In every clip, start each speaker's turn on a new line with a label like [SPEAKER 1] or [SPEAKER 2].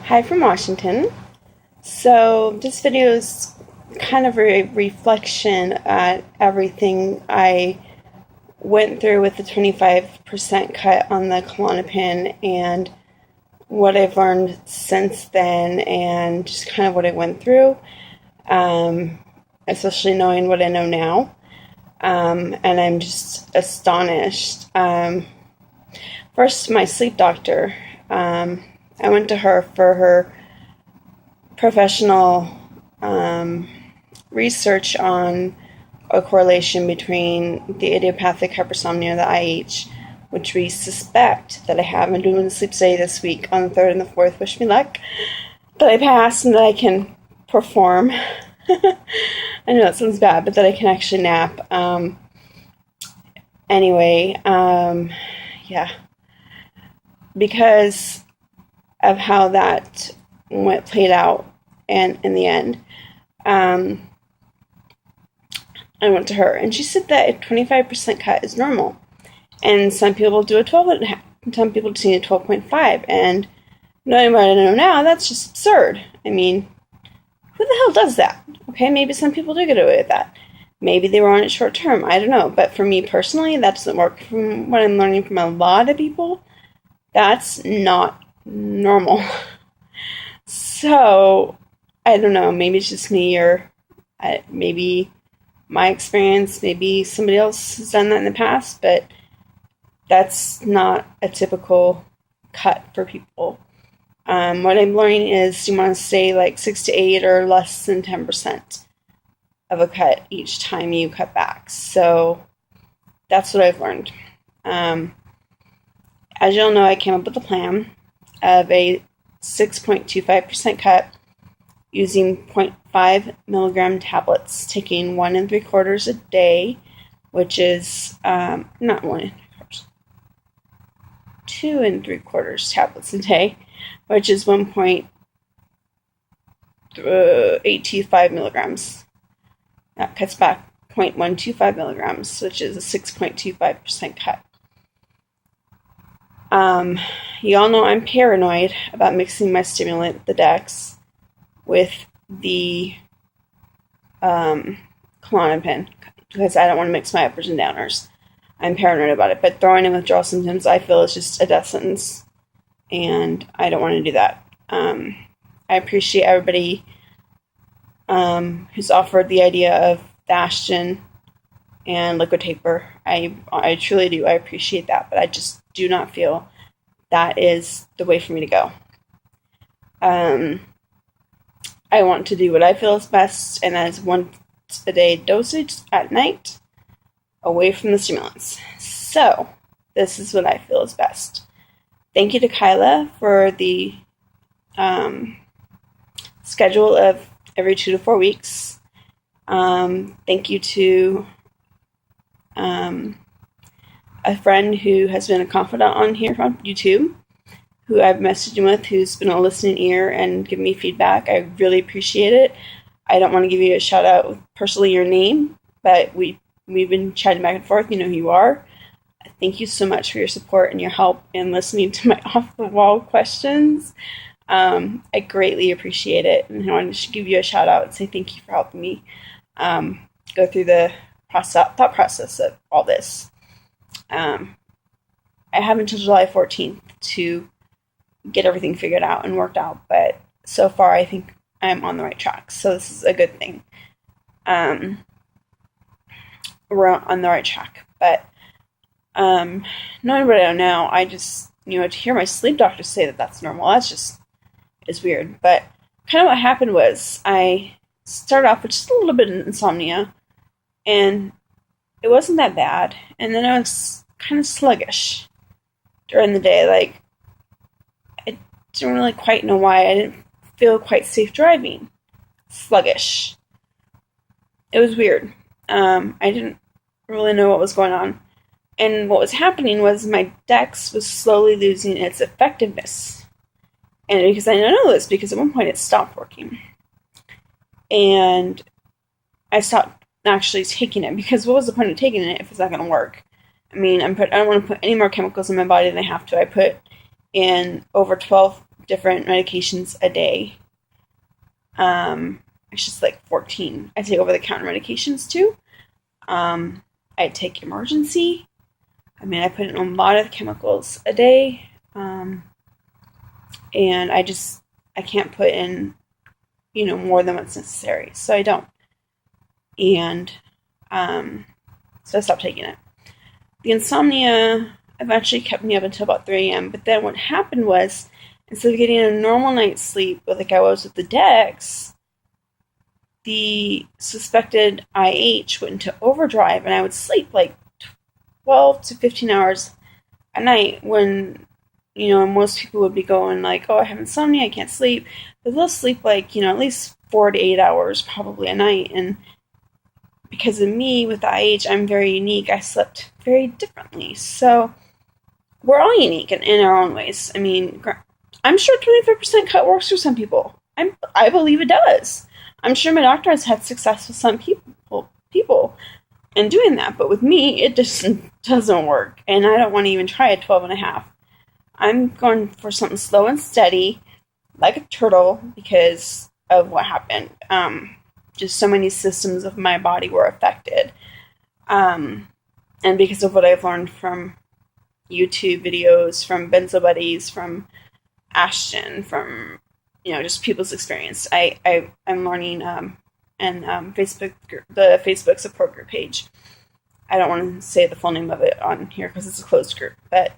[SPEAKER 1] Hi from Washington. So this video is kind of a reflection at everything I went through with the 25% cut on the Klonopin and what I've learned since then and just kind of what I went through, especially knowing what I know now. And I'm just astonished. First, my sleep doctor. I went to her for her professional research on a correlation between the idiopathic hypersomnia, the IH, which we suspect that I have. I'm doing a sleep study this week on the 3rd and the 4th. Wish me luck. That I pass and that I can perform. I know that sounds bad, but that I can actually nap. Yeah. Because of how that played out and in the end, I went to her and she said that a 25% cut is normal, and some people do a 12.5, and some people do a 12.5, and knowing what I know now, that's just absurd. I mean, who the hell does that? Okay, maybe some people do get away with that. Maybe they were on it short term, I don't know, but for me personally, that doesn't work. From what I'm learning from a lot of people, that's not normal. So, I don't know, maybe it's just me, or maybe my experience, maybe somebody else has done that in the past, but that's not a typical cut for people. What I'm learning is you want to stay like 6 to 8 or less than 10% of a cut each time you cut back. So that's what I've learned. As you'll know, I came up with a plan of a 6.25% cut using 0.5 milligram tablets, taking 1 3/4 a day, which is not 1 2 3/4 tablets a day, which is 1.825 milligrams. That cuts back 0.125 milligrams, which is a 6.25% cut. You all know I'm paranoid about mixing my stimulant, the Dex, with the Klonopin, because I don't want to mix my uppers and downers. I'm paranoid about it, but throwing in withdrawal symptoms, I feel, is just a death sentence, and I don't want to do that. I appreciate everybody who's offered the idea of the Ashton and liquid taper. I truly do. I appreciate that, but I just do not feel that is the way for me to go. I want to do what I feel is best, and that is once a day dosage at night, away from the stimulants. So, this is what I feel is best. Thank you to Kyla for the schedule of every 2 to 4 weeks. Thank you to a friend who has been a confidant on here on YouTube, who I've messaged with, who's been a listening ear and given me feedback. I really appreciate it. I don't want to give you a shout out with personally your name, but we've been chatting back and forth. You know who you are. Thank you so much for your support and your help in listening to my off-the-wall questions. I greatly appreciate it, and I wanted to give you a shout out and say thank you for helping me go through the thought process of all this. I have until July 14th to get everything figured out and worked out, but so far I think I'm on the right track, so this is a good thing. We're on the right track, but knowing what I know now, I just, to hear my sleep doctor say that that's normal, that's just, is weird. But kind of what happened was I started off with just a little bit of insomnia, and it wasn't that bad, and then I was kind of sluggish during the day. Like, I didn't really quite know why. I didn't feel quite safe driving. Sluggish. It was weird. I didn't really know what was going on. And what was happening was my Dex was slowly losing its effectiveness. And because I know this, because at one point it stopped working. And I stopped actually taking it, because what was the point of taking it if it's not going to work? I mean, I don't want to put any more chemicals in my body than I have to. I put in over 12 different medications a day. It's just like 14. I take over-the-counter medications too. I take emergency. I mean, I put in a lot of chemicals a day. And I can't put in, more than what's necessary. So I don't. And so I stopped taking it. The insomnia eventually kept me up until about 3 a.m. But then what happened was, instead of getting a normal night's sleep, like I was with the Dex, the suspected IH went into overdrive, and I would sleep like 12 to 15 hours a night when, most people would be going like, oh, I have insomnia, I can't sleep. But they'll sleep like, at least 4 to 8 hours probably a night. And because of me with the IH, I'm very unique. I slept very differently. So we're all unique in our own ways. I mean, I'm sure 25% cut works for some people. I believe it does. I'm sure my doctor has had success with some people in doing that, but with me, it just doesn't work, and I don't want to even try a 12 and a half. I'm going for something slow and steady, like a turtle, because of what happened. Just so many systems of my body were affected, and because of what I've learned from YouTube videos, from Benzo Buddies, from Ashton, from just people's experience. I'm learning and the Facebook support group page. I don't want to say the full name of it on here because it's a closed group, but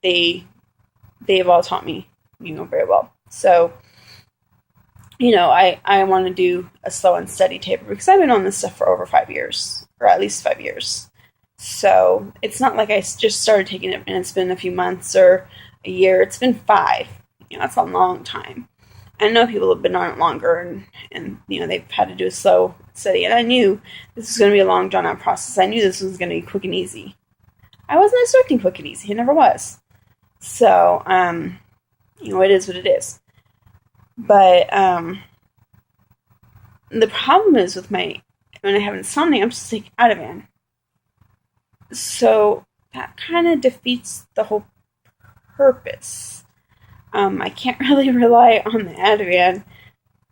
[SPEAKER 1] they've all taught me very well. So I want to do a slow and steady taper because I've been on this stuff for over 5 years, or at least 5 years. So it's not like I just started taking it and it's been a few months or a year. It's been 5. That's a long time. I know people have been on it longer and they've had to do a slow study. And I knew this was going to be a long, drawn-out process. I knew this was going to be quick and easy. I wasn't expecting quick and easy. It never was. So, it is what it is. But the problem is when I have insomnia, I'm supposed to take Ativan. So that kind of defeats the whole purpose. I can't really rely on the Ativan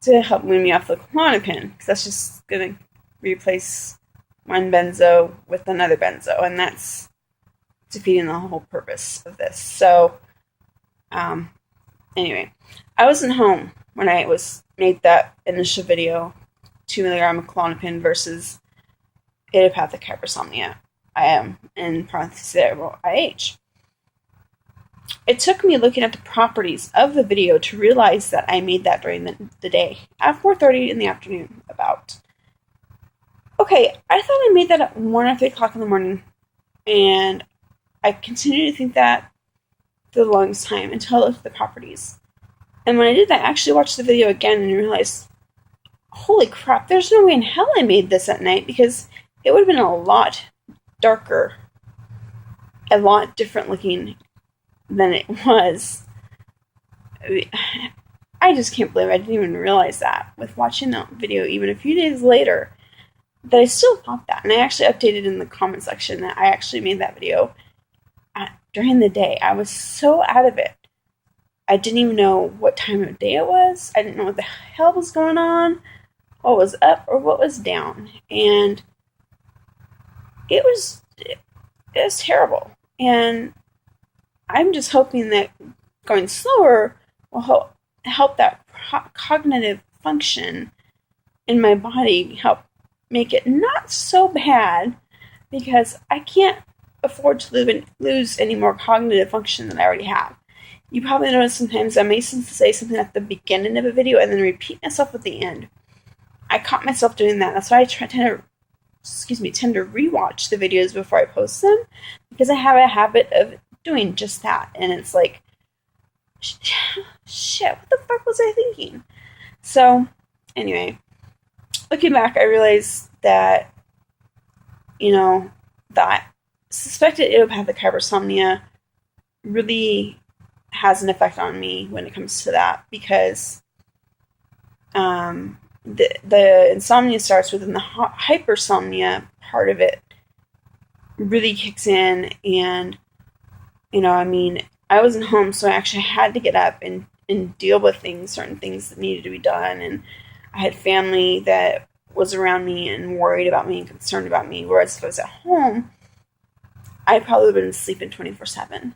[SPEAKER 1] to help wean me off the Klonopin, because that's just going to replace one benzo with another benzo, and that's defeating the whole purpose of this. So, anyway, I wasn't home when I made that initial video, 2 milligram of Klonopin versus idiopathic hypersomnia. I am, in parentheses, I wrote IH. It took me looking at the properties of the video to realize that I made that during the day, at 4:30 in the afternoon, about. Okay, I thought I made that at 1 or 3 o'clock in the morning, and I continued to think that for the longest time until I looked at the properties. And when I did that, I actually watched the video again and realized, holy crap, there's no way in hell I made this at night, because it would have been a lot darker, a lot different looking than it was. I just can't believe I didn't even realize that with watching the video even a few days later, that I still thought that. And I actually updated in the comment section that I actually made that video during the day. I was so out of it. I didn't even know what time of day it was. I didn't know what the hell was going on, what was up or what was down. And it was terrible. And I'm just hoping that going slower will help that cognitive function in my body, help make it not so bad, because I can't afford to lose any more cognitive function than I already have. You probably notice sometimes I may say something at the beginning of a video and then repeat myself at the end. I caught myself doing that. That's why I tend to rewatch the videos before I post them, because I have a habit of doing just that. And it's like, shit, what the fuck was I thinking? So, anyway, looking back, I realized that, that suspected idiopathic hypersomnia really has an effect on me when it comes to that, because the insomnia starts within the hypersomnia part of it really kicks in, and I wasn't home, so I actually had to get up and deal with certain things that needed to be done. And I had family that was around me and worried about me and concerned about me. Whereas if I was at home, I'd probably been sleeping 24/7.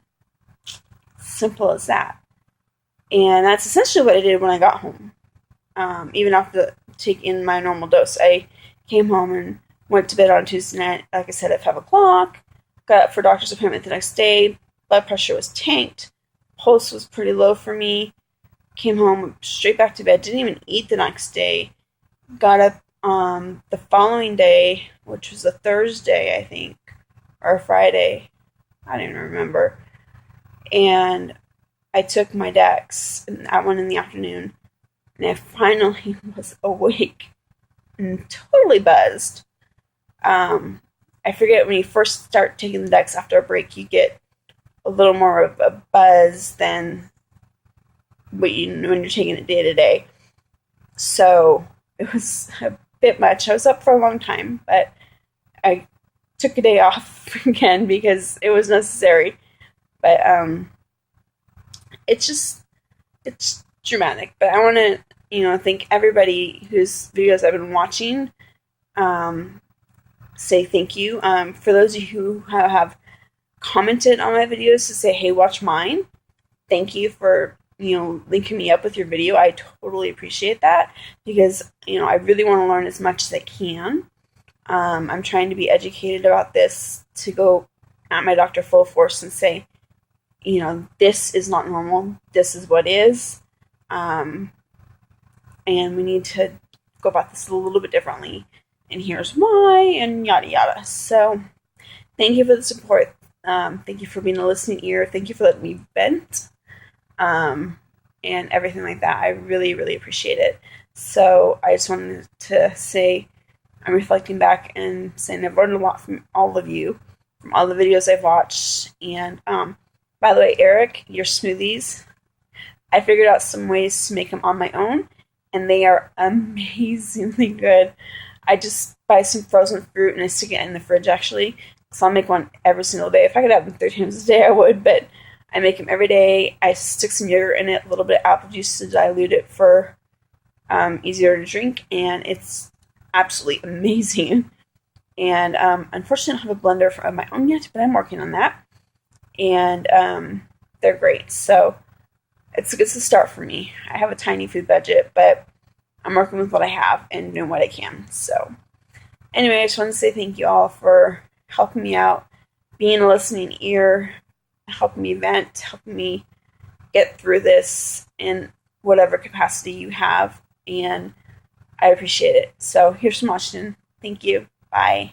[SPEAKER 1] Simple as that. And that's essentially what I did when I got home. Even after taking my normal dose, I came home and went to bed on Tuesday night, like I said, at 5 o'clock. Got up for a doctor's appointment the next day. Blood pressure was tanked. Pulse was pretty low for me. Came home, straight back to bed. Didn't even eat the next day. Got up the following day, which was a Thursday, I think, or a Friday. I don't even remember. And I took my Dex, that one in the afternoon, and I finally was awake and totally buzzed. I forget, when you first start taking the Dex after a break, you get a little more of a buzz than when you're taking it day to day. So it was a bit much. I was up for a long time, but I took a day off again because it was necessary. But it's dramatic. But I want to, thank everybody whose videos I've been watching. Say thank you. For those of you who have commented on my videos to say, hey, watch mine. Thank you for, linking me up with your video. I totally appreciate that because, I really want to learn as much as I can. I'm trying to be educated about this to go at my doctor full force and say, this is not normal. This is what is. And we need to go about this a little bit differently. And here's why, and yada yada. So, thank you for the support. Thank you for being a listening ear. Thank you for letting me vent. And everything like that. I really, really appreciate it. So, I just wanted to say, I'm reflecting back and saying I've learned a lot from all of you, from all the videos I've watched. And, by the way, Eric, your smoothies, I figured out some ways to make them on my own, and they are amazingly good. I just buy some frozen fruit and I stick it in the fridge, actually. So I'll make one every single day. If I could have them 3 times a day, I would, but I make them every day. I stick some yogurt in it, a little bit of apple juice to dilute it for easier to drink, and it's absolutely amazing. And unfortunately, I don't have a blender of my own yet, but I'm working on that. And they're great. So it's a start for me. I have a tiny food budget, but I'm working with what I have and doing what I can. So anyway, I just want to say thank you all for helping me out, being a listening ear, helping me vent, helping me get through this in whatever capacity you have. And I appreciate it. So here's from Washington. Thank you. Bye.